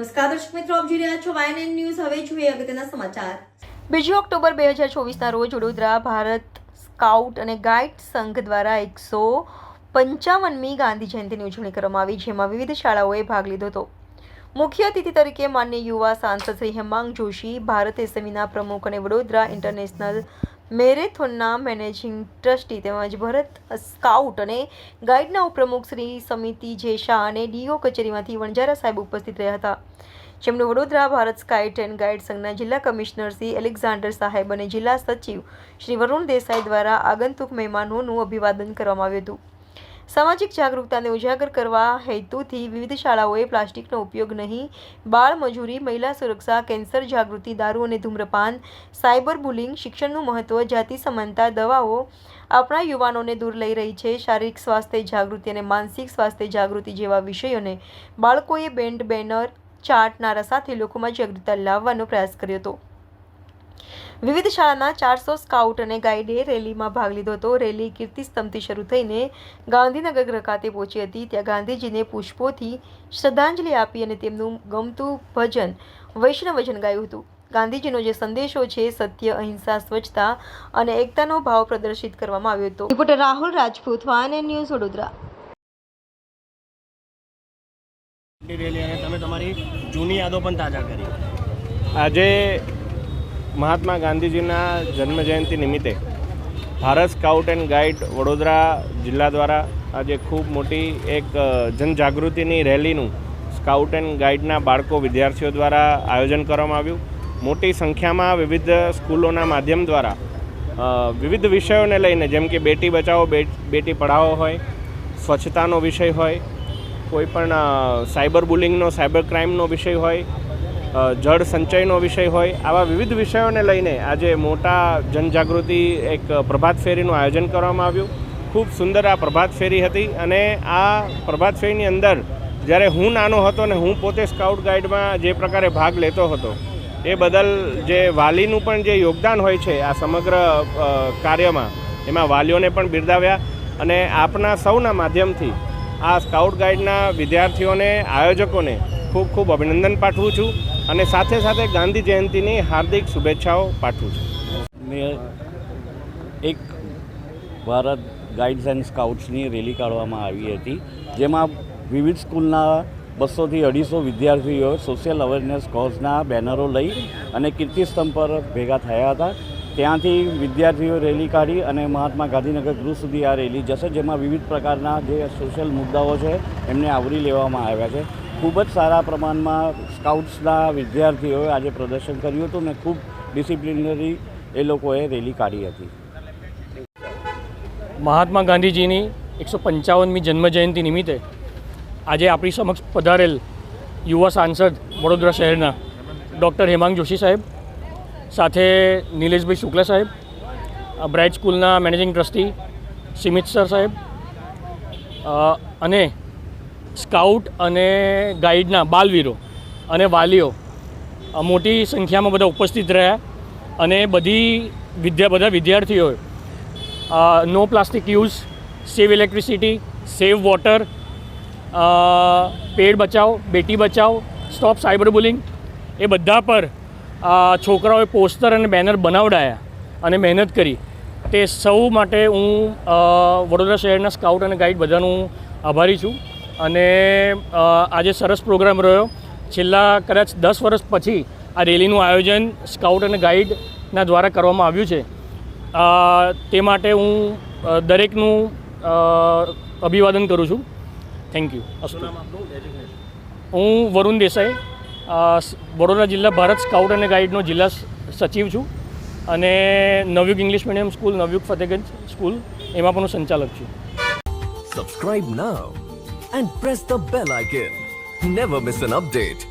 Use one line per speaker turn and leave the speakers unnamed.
નમસ્કાર દર્શક મિત્રો, આપ જોઈ રહ્યા છો YNN ન્યૂઝ. હવે જોઈએ અગત્યના સમાચાર.
2 ઓક્ટોબર 2024ના રોજ વડોદરા ભારત સ્કાઉટ અને ગાઈડ સંઘ દ્વારા 155મી ગાંધી જયંતિની ઉજવણી કરવામાં આવી, જેમાં વિવિધ શાળાઓએ ભાગ લીધો હતો. મુખ્ય અતિથિ તરીકે માન્ય યુવા સાંસદ શ્રી હેમાંગ જોશી, ભારત એસએમઈના પ્રમુખ અને વડોદરા ઇન્ટરનેશનલ મેરેથોનના મેનેજિંગ ટ્રસ્ટી તેમજ ભારત સ્કાઉટ અને ગાઈડના ઉપપ્રમુખ શ્રી સમિતિ જે શાહ અને ડીઓ કચેરીમાંથી વણજારા સાહેબ ઉપસ્થિત રહ્યા હતા, જેમનું Vadodara Bharat scout and guide સંઘના જિલ્લા કમિશનર શ્રી એલેક્ઝાન્ડર સાહેબ અને જિલ્લા સચિવ શ્રી વરુણ દેસાઈ દ્વારા આગંતુક મહેમાનોનું અભિવાદન કરવામાં આવ્યું હતું. સામાજિક જાગૃતતાને ઉજાગર કરવા હેતુથી વિવિધ શાળાઓએ પ્લાસ્ટિકનો ઉપયોગ નહીં, બાળ મજૂરી, મહિલા સુરક્ષા, કેન્સર જાગૃતિ, દારૂ અને ધૂમ્રપાન, સાયબર બુલિંગ, શિક્ષણનું મહત્વ, જાતિ સમાનતા, દવાઓ આપણા યુવાનોને દૂર લઈ રહી છે, શારીરિક સ્વાસ્થ્ય જાગૃતિ અને માનસિક સ્વાસ્થ્ય જાગૃતિ જેવા વિષયોને બાળકોએ બેન્ડ, બેનર, ચાર્ટ, નારા સાથે લોકોમાં જાગૃતતા લાવવાનો પ્રયાસ કર્યો હતો. વિવિધ શાળાના 400 સ્કાઉટ અને ગાઈડે રેલીમાં ભાગ લીધો હતો. રેલી કીર્તિસ્તંભથી શરૂ થઈને ગાંધીનગર ખાતે પહોંચી હતી. ત્યાં ગાંધીજીને પુષ્પોથી શ્રદ્ધાંજલિ આપી અને તેમનું ગમતું ભજન વૈષ્ણવજન ગાયું હતું. ગાંધીજીનો જે સંદેશો છે, સત્ય, અહિંસા, સ્વચ્છતા અને એકતાનો ભાવ પ્રદર્શિત કરવામાં આવ્યો હતો. Reporter Rahul Rajput, YNN news, Vadodara.
Rally અને તમે તમારી જૂની યાદો પણ તાજા કરી.
આજે મહાત્મા ગાંધીજીના જન્મજયંતિ નિમિત્તે Bharat scout and guide Vadodara જિલ્લા દ્વારા આજે ખૂબ મોટી એક જનજાગૃતિની રેલીનું સ્કાઉટ એન્ડ ગાઈડના બાળકો વિદ્યાર્થીઓ દ્વારા આયોજન કરવામાં આવ્યું. મોટી સંખ્યામાં વિવિધ સ્કૂલોના માધ્યમ દ્વારા વિવિધ વિષયોને લઈને, જેમ કે બેટી બચાવો બેટી પઢાઓ હોય, સ્વચ્છતાનો વિષય હોય, કોઈ પણ સાયબર બુલિંગનો, સાયબર ક્રાઇમનો વિષય હોય, જળ સંચયનો વિષય હોય, આવા વિવિધ વિષયોને લઈને આજે મોટા જનજાગૃતિ એક પ્રભાત ફેરીનું આયોજન કરવામાં આવ્યું. ખૂબ સુંદર આ પ્રભાત ફેરી હતી અને આ પ્રભાત ફેરીની અંદર જ્યારે હું નાનો હતો ને હું પોતે સ્કાઉટ ગાઈડમાં જે પ્રકારે ભાગ લેતો હતો એ બદલ જે વાલીનું પણ જે યોગદાન હોય છે આ સમગ્ર કાર્યમાં, એમાં વાલીઓને પણ બિરદાવ્યા અને આપના સૌના માધ્યમથી આ સ્કાઉટ ગાઈડના વિદ્યાર્થીઓને, આયોજકોને ખૂબ ખૂબ અભિનંદન પાઠવું છું અને સાથે સાથે ગાંધી જયંતિની હાર્દિક શુભેચ્છાઓ પાઠવું છું.
એક ભારત ગાઈડ્સ એન્ડ સ્કાઉટ્સની રેલી કાઢવામાં આવી હતી, જેમાં વિવિધ સ્કૂલના 200થી 250 વિદ્યાર્થીઓ સોશિયલ અવેરનેસ કોઝના બેનરો લઈ અને કીર્તિસ્તંભ પર ભેગા થયા હતા. ત્યાંથી વિદ્યાર્થીઓ રેલી કાઢી અને મહાત્મા ગાંધીનગર ગૃહ સુધી આ રેલી જશે, જેમાં વિવિધ પ્રકારના જે સોશિયલ મુદ્દાઓ છે એમને આવરી લેવામાં આવ્યા છે. ખૂબ જ સારા પ્રમાણમાં સ્કાઉટ્સના વિદ્યાર્થીઓએ આજે પ્રદર્શન કર્યું હતું અને ખૂબ ડિસિપ્લિનરી એ લોકોએ રેલી કાઢી હતી.
મહાત્મા ગાંધીજીની 155મી જન્મજયંતિ નિમિત્તે આજે આપણી સમક્ષ પધારેલ યુવા સાંસદ વડોદરા શહેરના ડૉક્ટર હેમાંગ જોશી સાહેબ, સાથે નિલેશભાઈ શુક્લા સાહેબ, બ્રાઇટ સ્કૂલના મેનેજિંગ ટ્રસ્ટી સિમિત સર સાહેબ અને સ્કાઉટ અને ગાઈડના બાલવીરો અને વાલીઓ મોટી સંખ્યામાં બધા ઉપસ્થિત રહ્યા અને બધા વિદ્યાર્થીઓએ નો પ્લાસ્ટિક યુઝ, સેવ ઇલેક્ટ્રિસિટી, સેવ વોટર, પેડ બચાવો, Beti Bachao, stop cyber bullying એ બધા પર છોકરાઓએ પોસ્ટર અને બેનર બનાવડાયા અને મહેનત કરી. તે સૌ માટે હું વડોદરા શહેરના સ્કાઉટ અને ગાઈડ બધાનું આભારી છું. અને આજે સરસ પ્રોગ્રામ રહ્યો. છેલ્લા કદાચ 10 વર્ષ પછી આ રેલીનું આયોજન સ્કાઉટ અને ગાઈડના દ્વારા કરવામાં આવ્યું છે. તે માટે હું દરેકનું અભિવાદન કરું છું. Thank you. અસ્તુ. હું વરુણ દેસાઈ, વડોદરા જિલ્લા ભારત સ્કાઉટ અને ગાઈડનો જિલ્લા સચિવ છું અને નવયુગ ઇંગ્લિશ મીડિયમ સ્કૂલ, નવયુગ ફતેગંજ સ્કૂલ, એમાં પણ હું સંચાલક છું.
Subscribe now and press the bell icon. Never miss an update.